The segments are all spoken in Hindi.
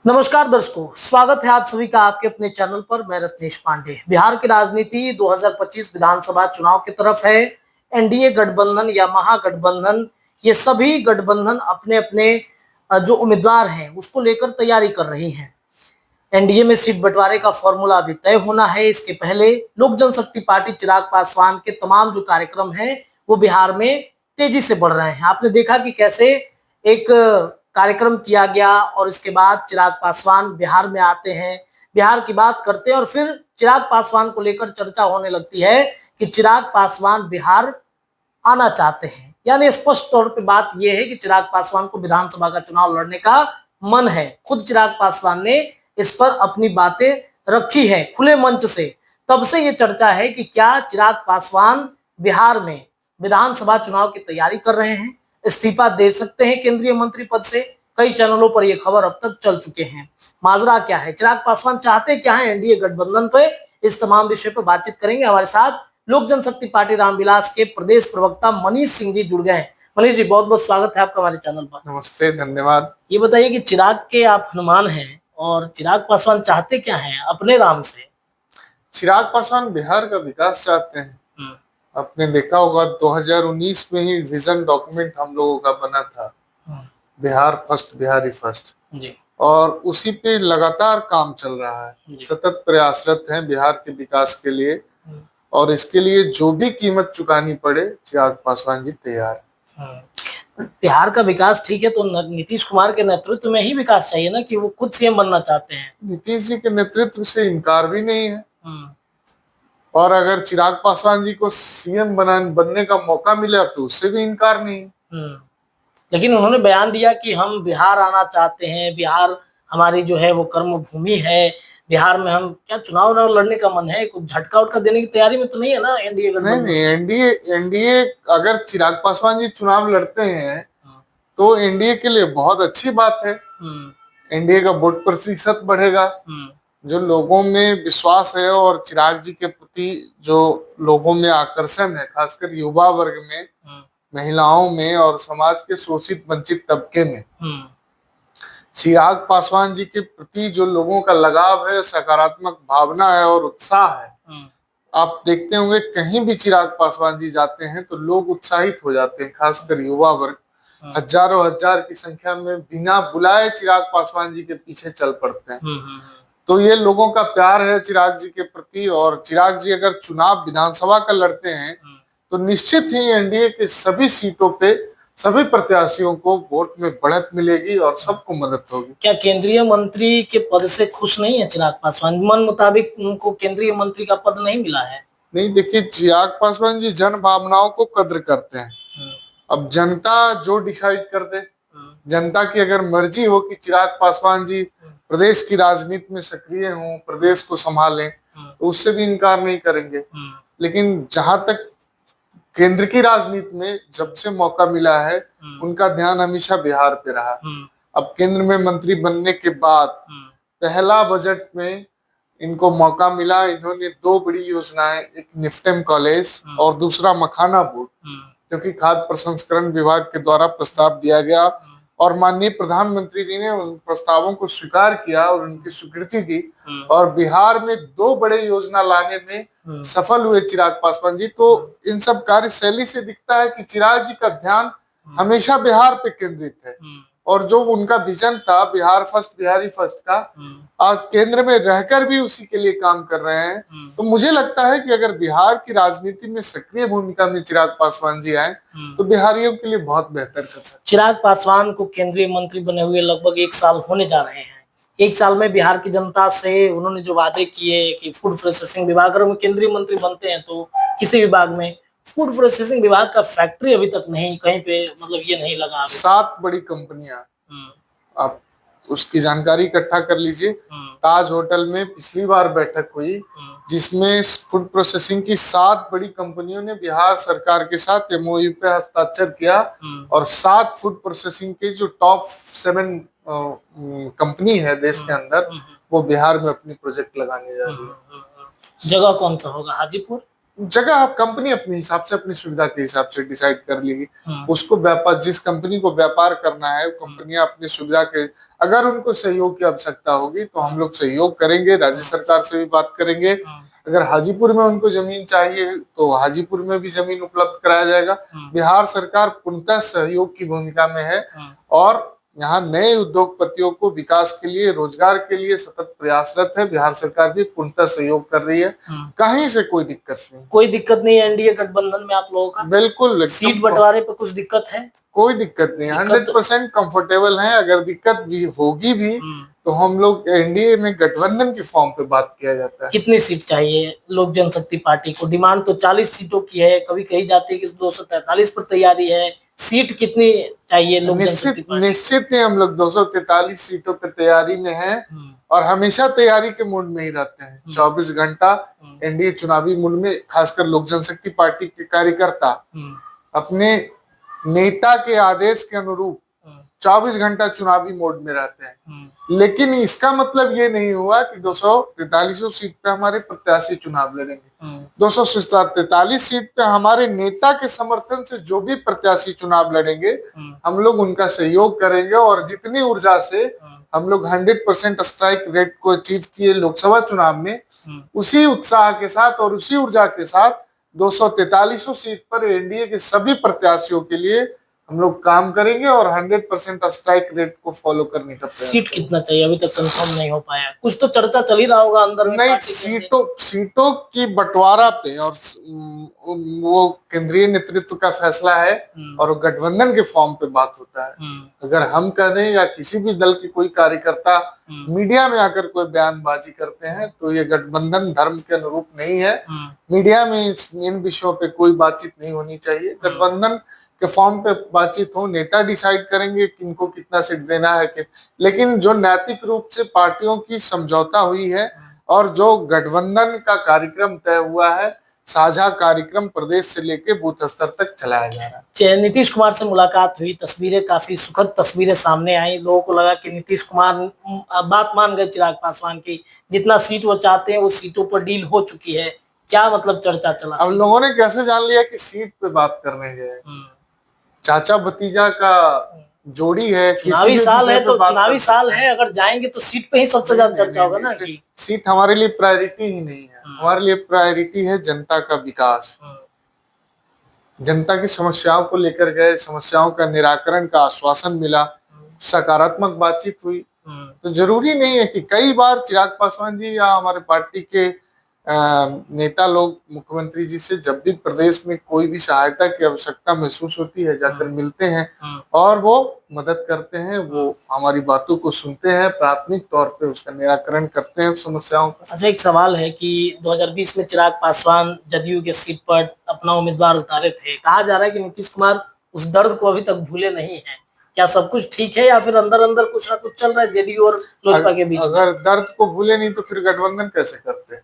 नमस्कार दर्शकों, स्वागत है आप सभी का आपके अपने चैनल पर। मैं रत्नेश पांडे। बिहार की राजनीति 2025 विधानसभा चुनाव की तरफ है। एनडीए गठबंधन या महागठबंधन, ये सभी गठबंधन अपने अपने जो उम्मीदवार हैं उसको लेकर तैयारी कर रही हैं। एनडीए में सीट बंटवारे का फॉर्मूला अभी तय होना है। इसके पहले लोक जनशक्ति पार्टी चिराग पासवान के तमाम जो कार्यक्रम हैं वो बिहार में तेजी से बढ़ रहे हैं। आपने देखा कि कैसे एक कार्यक्रम किया गया और इसके बाद चिराग पासवान बिहार में आते हैं, बिहार की बात करते हैं और फिर चिराग पासवान को लेकर चर्चा होने लगती है कि चिराग पासवान बिहार आना चाहते हैं। यानी स्पष्ट तौर पे बात यह है कि चिराग पासवान को विधानसभा का चुनाव लड़ने का मन है। खुद चिराग पासवान ने इस पर अपनी बातें रखी है खुले मंच से। तब से ये चर्चा है कि क्या चिराग पासवान बिहार में विधानसभा चुनाव की तैयारी कर रहे हैं, इस्तीफा दे सकते हैं केंद्रीय मंत्री पद से। कई चैनलों पर यह खबर अब तक चल चुके हैं। माजरा क्या है, चिराग पासवान चाहते क्या है एनडीए गठबंधन पे, इस तमाम विषय पर बातचीत करेंगे। हमारे साथ लोक जनशक्ति पार्टी रामविलास के प्रदेश प्रवक्ता मनीष सिंह जी जुड़ गए हैं। मनीष जी, बहुत बहुत स्वागत है आपका हमारे चैनल पर। नमस्ते, धन्यवाद। ये बताइए कि चिराग के आप हनुमान हैं और चिराग पासवान चाहते क्या हैं अपने राम से? चिराग पासवान बिहार का विकास चाहते हैं। आपने देखा होगा 2019 में ही विजन डॉक्यूमेंट हम लोगों का बना था, बिहार फर्स्ट, बिहारी फर्स्ट जी। और उसी पे लगातार काम चल रहा है। सतत प्रयासरत हैं बिहार के विकास के लिए और इसके लिए जो भी कीमत चुकानी पड़े चिराग पासवान जी तैयार। बिहार का विकास ठीक है, तो नीतीश कुमार के नेतृत्व में ही विकास चाहिए ना, कि वो खुद सीएम बनना चाहते हैं। नीतीश जी के नेतृत्व से इनकार भी नहीं है और अगर चिराग पासवान जी को सीएम बनने का मौका मिला तो उससे भी इनकार नहीं है। लेकिन उन्होंने बयान दिया कि हम बिहार आना चाहते हैं, बिहार हमारी जो है वो कर्म भूमि है, बिहार में हम क्या चुनाव लड़ने का मन है, कुछ झटका उटका देने की तैयारी में तो नहीं है ना एनडीए? नहीं, एनडीए अगर चिराग पासवान जी चुनाव लड़ते हैं तो एनडीए के लिए बहुत अच्छी बात है। एनडीए का वोट प्रतिशत बढ़ेगा, जो लोगों में विश्वास है और चिराग जी के प्रति जो लोगों में आकर्षण है, खासकर युवा वर्ग में, महिलाओं में और समाज के शोषित वंचित तबके में, चिराग पासवान जी के प्रति जो लोगों का लगाव है, सकारात्मक भावना है और उत्साह है। आप देखते होंगे कहीं भी चिराग पासवान जी जाते हैं तो लोग उत्साहित हो जाते हैं, खासकर युवा वर्ग हजारों हजार की संख्या में बिना बुलाए चिराग पासवान जी के पीछे चल पड़ते हैं। तो ये लोगों का प्यार है चिराग जी के प्रति और चिराग जी अगर चुनाव विधानसभा का लड़ते हैं तो निश्चित ही एनडीए के सभी सीटों पे सभी प्रत्याशियों को वोट में बढ़त मिलेगी और सबको मदद होगी। क्या केंद्रीय मंत्री के पद से खुश नहीं है चिराग पासवान? मन मुताबिक उनको केंद्रीय मंत्री का पद नहीं मिला है। नहीं, देखिए, चिराग पासवान जी जन भावनाओं को कद्र करते हैं। अब जनता जो डिसाइड कर दे, जनता की अगर मर्जी हो कि चिराग पासवान जी प्रदेश की राजनीति में सक्रिय हों, प्रदेश को संभालें, तो उससे भी इनकार नहीं करेंगे। लेकिन जहां तक केंद्र की राजनीति में जब से मौका मिला है उनका ध्यान हमेशा बिहार पे रहा। अब केंद्र में मंत्री बनने के बाद पहला बजट में इनको मौका मिला, इन्होंने दो बड़ी योजनाएं, एक निफ्टेम कॉलेज और दूसरा मखाना बोर्ड, क्योंकि खाद्य प्रसंस्करण विभाग के द्वारा प्रस्ताव दिया गया और माननीय प्रधानमंत्री जी ने उन प्रस्तावों को स्वीकार किया और उनकी स्वीकृति दी और बिहार में दो बड़े योजना लाने में सफल हुए चिराग पासवान जी। तो इन सब कार्यशैली से दिखता है कि चिराग जी का ध्यान हमेशा बिहार पे केंद्रित है और जो उनका विजन था बिहार फर्स्ट, बिहारी फर्स्ट का, आज केंद्र में रहकर भी उसी के लिए काम कर रहे हैं। तो मुझे लगता है कि अगर बिहार की राजनीति में सक्रिय भूमिका में चिराग पासवान जी आए तो बिहारियों के लिए बहुत बेहतर कर सकते। चिराग पासवान को केंद्रीय मंत्री बने हुए लगभग 1 साल होने जा रहे हैं। 1 साल में बिहार की जनता से उन्होंने जो वादे किए कि फूड प्रोसेसिंग विभाग, अगर वो केंद्रीय मंत्री बनते हैं तो किसी विभाग में, फूड प्रोसेसिंग विभाग का फैक्ट्री अभी तक नहीं कहीं पे, मतलब ये नहीं लगा। 7 बड़ी कंपनियां, आप उसकी जानकारी इकट्ठा कर लीजिए। ताज होटल में पिछली बार बैठक हुई जिसमें फूड प्रोसेसिंग की 7 बड़ी कंपनियों ने बिहार सरकार के साथ एमओयू पे हस्ताक्षर किया और 7 फूड प्रोसेसिंग के जो टॉप 7 कंपनी है देश के अंदर, वो बिहार में अपनी प्रोजेक्ट लगाने जा रही है। जगह कौन सा होगा? हाजीपुर? जगह आप कंपनी अपने हिसाब से, अपनी सुविधा के हिसाब से डिसाइड कर लेगी। उसको व्यापार, जिस कंपनी को व्यापार करना है, कंपनियां अपनी सुविधा के, अगर उनको सहयोग की आवश्यकता होगी तो हम लोग सहयोग करेंगे, राज्य सरकार से भी बात करेंगे। अगर हाजीपुर में उनको जमीन चाहिए तो हाजीपुर में भी जमीन उपलब्ध कराया जाएगा। बिहार सरकार पूर्णतः सहयोग की भूमिका में है और यहाँ नए उद्योगपतियों को विकास के लिए, रोजगार के लिए सतत प्रयासरत है। बिहार सरकार भी पूर्णतः सहयोग कर रही है, कहीं से कोई दिक्कत नहीं। कोई दिक्कत नहीं है एनडीए गठबंधन में आप लोगों का? बिल्कुल, सीट बंटवारे पे कुछ दिक्कत है? कोई दिक्कत नहीं, 100% कंफर्टेबल है। अगर दिक्कत भी होगी भी तो हम लोग एनडीए में गठबंधन की फॉर्म पे बात किया जाता है। कितनी सीट चाहिए लोक जनशक्ति पार्टी को? डिमांड तो 40 सीटों की है, कभी कही जाती है कि 243 पर तैयारी है। सीट कितनी चाहिए लोक जनशक्ति पार्टी? निश्चित नहीं, हम लोग 243 सीटों पे तैयारी में हैं और हमेशा तैयारी के मूड में ही रहते हैं। 24 घंटा एनडीए चुनावी मूड में, खासकर लोक जनशक्ति पार्टी के कार्यकर्ता अपने नेता के आदेश के अनुरूप 24 घंटा चुनावी मोड में रहते हैं। लेकिन इसका मतलब ये नहीं हुआ कि 243 सीट पे हमारे प्रत्याशी चुनाव लड़ेंगे। 243 सीट पे हमारे नेता के समर्थन से जो भी प्रत्याशी चुनाव लड़ेंगे हम लोग उनका सहयोग करेंगे और जितनी ऊर्जा से हम लोग 100% स्ट्राइक रेट को अचीव किए लोकसभा चुनाव में, उसी उत्साह के साथ और उसी ऊर्जा के साथ 243 सीट पर एनडीए के सभी प्रत्याशियों के लिए हम लोग काम करेंगे और 100% स्ट्राइक रेट को फॉलो करने का प्रयास। सीट कितना चाहिए अभी तक कंफर्म नहीं हो पाया? कुछ तो चर्चा चल ही रहा होगा अंदर में। नहीं, सीटों की बंटवारा पे और वो केंद्रीय नेतृत्व का फैसला है और गठबंधन के फॉर्म पे बात होता है। अगर हम कह दें या किसी भी दल के कोई कार्यकर्ता मीडिया में आकर कोई बयानबाजी करते हैं तो ये गठबंधन धर्म के अनुरूप नहीं है। मीडिया में इन विषयों पे कोई बातचीत नहीं होनी चाहिए। गठबंधन के फॉर्म पे बातचीत हो, नेता डिसाइड करेंगे किनको कितना सीट देना है कि, लेकिन जो नैतिक रूप से पार्टियों की समझौता हुई है और जो गठबंधन का कार्यक्रम तय हुआ है, साझा कार्यक्रम प्रदेश से लेके बूथ स्तर तक चलाया जा रहा है। नीतीश कुमार से मुलाकात हुई, तस्वीरें काफी सुखद तस्वीरें सामने आई। लोगों को लगा कि नीतीश कुमार बात मान गए चिराग पासवान की, जितना सीट वो चाहते हैं वो सीटों पर डील हो चुकी है। क्या मतलब चर्चा चला? अब लोगों ने कैसे जान लिया कि सीट पे बात करने गए? चाचा भतीजा का जोड़ी है, चुनावी साल है तो चुनावी साल है, अगर जाएंगे तो सीट पे ही सबसे ज्यादा चर्चा होगा ना। कि सीट हमारे लिए प्रायोरिटी ही नहीं है। हमारे लिए प्रायोरिटी है जनता का विकास। जनता की समस्याओं को लेकर गए, समस्याओं का निराकरण का आश्वासन मिला, सकारात्मक बातचीत हुई। तो जरूरी नहीं है कि कई बार चिराग पासवान जी या हमारे पार्टी के नेता लोग मुख्यमंत्री जी से जब भी प्रदेश में कोई भी सहायता की आवश्यकता महसूस होती है जाकर मिलते हैं और वो मदद करते हैं, वो हमारी बातों को सुनते हैं, प्राथमिक तौर पे उसका निराकरण करते हैं समस्याओं का। अच्छा, एक सवाल है कि 2020 में चिराग पासवान जदयू के सीट पर अपना उम्मीदवार उतारे थे। कहा जा रहा है कि नीतीश कुमार उस दर्द को अभी तक भूले नहीं है। क्या सब कुछ ठीक है या फिर अंदर अंदर कुछ ना कुछ चल रहा है जेडीयू और लोजपा के बीच? अगर दर्द को भूले नहीं तो फिर गठबंधन कैसे करते?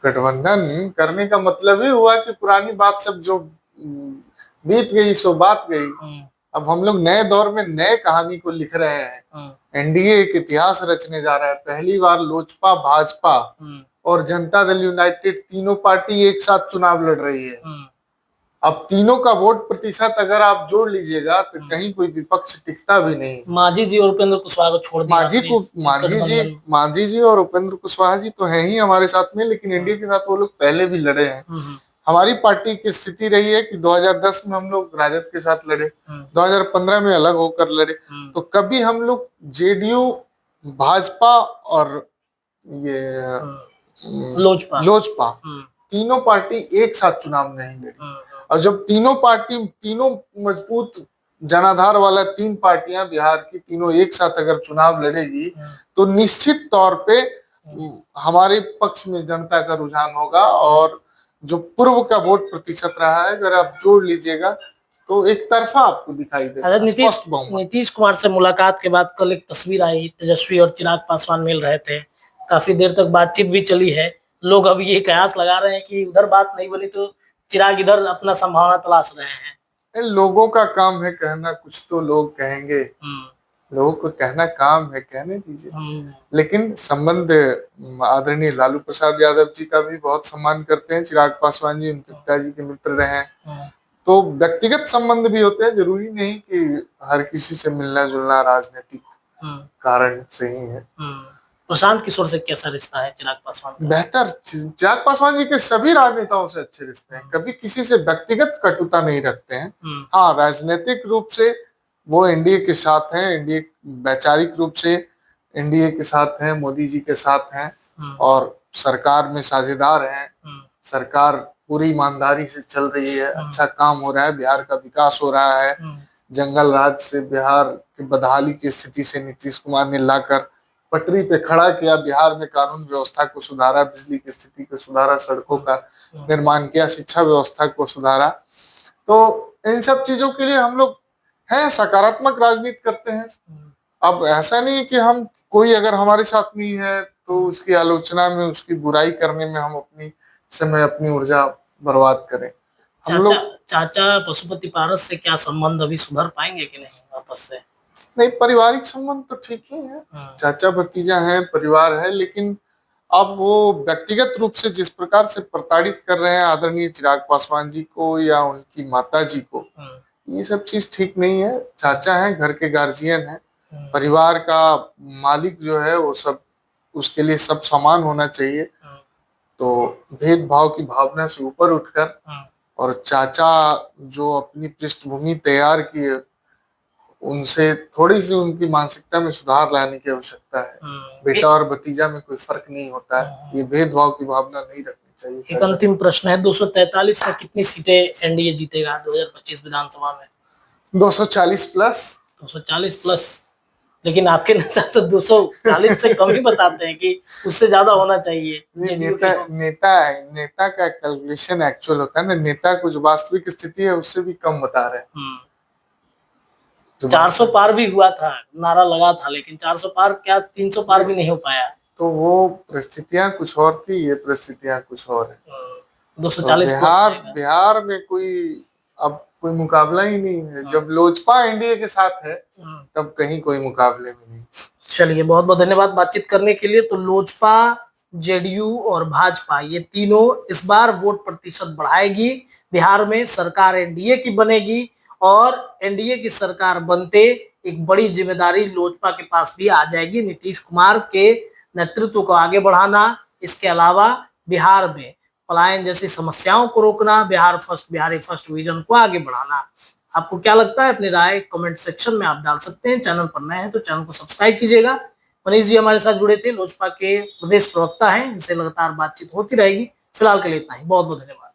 गठबंधन करने का मतलब ही हुआ कि पुरानी बात सब जो बीत गई सो बात गई। अब हम लोग नए दौर में नए कहानी को लिख रहे हैं। एनडीए एक इतिहास रचने जा रहा है। पहली बार लोजपा, भाजपा और जनता दल यूनाइटेड तीनों पार्टी एक साथ चुनाव लड़ रही है। अब तीनों का वोट प्रतिशत अगर आप जोड़ लीजिएगा तो कहीं कोई विपक्ष टिकता भी नहीं। मांझी जी और उपेंद्र कुशवाहा को छोड़ दिया। मांझी जी और उपेंद्र कुशवाहा जी तो है ही हमारे साथ में, लेकिन एनडीए के साथ वो लोग पहले भी लड़े हैं। हमारी पार्टी की स्थिति रही है कि 2010 में हम लोग राजद के साथ लड़े, 2015 में अलग होकर लड़े। तो कभी हम लोग जेडीयू, भाजपा और ये लोजपा तीनों पार्टी एक साथ चुनाव नहीं लड़ी। और जब तीनों मजबूत जनाधार वाला तीन पार्टियां बिहार की तीनों एक साथ अगर चुनाव लड़ेगी तो निश्चित तौर पे हमारे पक्ष में जनता का रुझान होगा। और जो पूर्व का वोट प्रतिशत रहा है अगर आप जोड़ लीजिएगा तो एक तरफा आपको दिखाई देगा। नीतीश कुमार से मुलाकात के बाद कल एक तस्वीर आई, तेजस्वी और चिराग पासवान मिल रहे थे, काफी देर तक बातचीत भी चली है। लोग अब ये कयास लगा रहे हैं कि उधर बात नहीं बनी तो चिराग इधर अपना संभावना तलाश रहे हैं। लोगों का काम है कहना, कुछ तो लोग कहेंगे। लोगों को कहना काम है, कहने दीजिए। लेकिन संबंध आदरणीय लालू प्रसाद यादव जी का भी बहुत सम्मान करते हैं। चिराग पासवान जी उनके पिताजी के मित्र रहे हैं, तो व्यक्तिगत संबंध भी होते हैं। जरूरी नहीं कि हर किसी से मिलना जुलना राजनीतिक कारण से ही है। प्रशांत किशोर से कैसा रिश्ता है चिराग पासवान का? बेहतर। चिराग पासवान जी के सभी राजनेताओं से अच्छे रिश्ते हैं, कभी किसी से व्यक्तिगत कटुता नहीं रखते हैं। हाँ, राजनीतिक रूप से वो एनडीए के साथ हैं, एनडीए वैचारिक रूप से एनडीए के साथ हैं, मोदी जी के साथ हैं और सरकार में साझेदार हैं। सरकार पूरी ईमानदारी से चल रही है, अच्छा काम हो रहा है, बिहार का विकास हो रहा है। जंगल राज से बिहार की बदहाली की स्थिति से नीतीश कुमार ने लाकर पटरी पे खड़ा किया, बिहार में कानून व्यवस्था को सुधारा, बिजली की स्थिति को सुधारा, सड़कों का निर्माण किया, शिक्षा व्यवस्था को सुधारा। तो इन सब चीजों के लिए हम लोग हैं, सकारात्मक राजनीति करते हैं। अब ऐसा नहीं कि हम कोई अगर हमारे साथ नहीं है तो उसकी आलोचना में, उसकी बुराई करने में हम अपनी समय, अपनी ऊर्जा बर्बाद करें। हम लोग चाचा पशुपति पारस से क्या संबंध अभी सुधर पाएंगे कि नहीं वापस से? नहीं, पारिवारिक संबंध तो ठीक ही है, चाचा भतीजा है, परिवार है, लेकिन अब वो व्यक्तिगत रूप से जिस प्रकार से प्रताड़ित कर रहे हैं आदरणीय चिराग पासवान जी को या उनकी माता जी को, ये सब चीज ठीक नहीं है। चाचा हैं, घर के गार्जियन हैं, परिवार का मालिक जो है वो सब, उसके लिए सब समान होना चाहिए। तो भेदभाव की भावना से ऊपर उठकर और चाचा जो अपनी पृष्ठभूमि तैयार की है, उनसे थोड़ी सी उनकी मानसिकता में सुधार लाने की आवश्यकता है। बेटा और भतीजा में कोई फर्क नहीं होता है, ये भेदभाव की भावना नहीं रखनी चाहिए। एक अंतिम प्रश्न है, 243 में कितनी सीटें एनडीए जीतेगा 2025 विधानसभा में? 240 प्लस। 240 प्लस, लेकिन आपके नेता तो 240 से कम ही बताते हैं कि उससे ज्यादा होना चाहिए। नेता का कैलकुलेशन एक्चुअल होता है ना, नेता को जो वास्तविक स्थिति है उससे भी कम बता रहे हैं। 400 पार भी हुआ था, नारा लगा था, लेकिन 400 पार क्या 300 पार भी नहीं हो पाया। तो वो परिस्थितियां कुछ और थी, ये परिस्थितियां कुछ और है। 240 बिहार में अब कोई मुकाबला ही नहीं है। जब लोजपा एनडीए के साथ है तब कहीं कोई मुकाबले में नहीं। चलिए, बहुत बहुत धन्यवाद बातचीत करने के लिए। तो लोजपा, जेडीयू और भाजपा, ये तीनों इस बार वोट प्रतिशत बढ़ाएगी। बिहार में सरकार एनडीए की बनेगी और एनडीए की सरकार बनते एक बड़ी जिम्मेदारी लोजपा के पास भी आ जाएगी, नीतीश कुमार के नेतृत्व को आगे बढ़ाना। इसके अलावा बिहार में पलायन जैसी समस्याओं को रोकना, Bihar first, Bihari first vision को आगे बढ़ाना। आपको क्या लगता है? अपनी राय कमेंट सेक्शन में आप डाल सकते हैं। चैनल पर नए हैं तो चैनल को सब्सक्राइब कीजिएगा। मनीष जी हमारे साथ जुड़े थे, लोजपा के प्रदेश प्रवक्ता हैं, इनसे लगातार बातचीत होती रहेगी। फिलहाल के लिए इतना ही, बहुत बहुत धन्यवाद।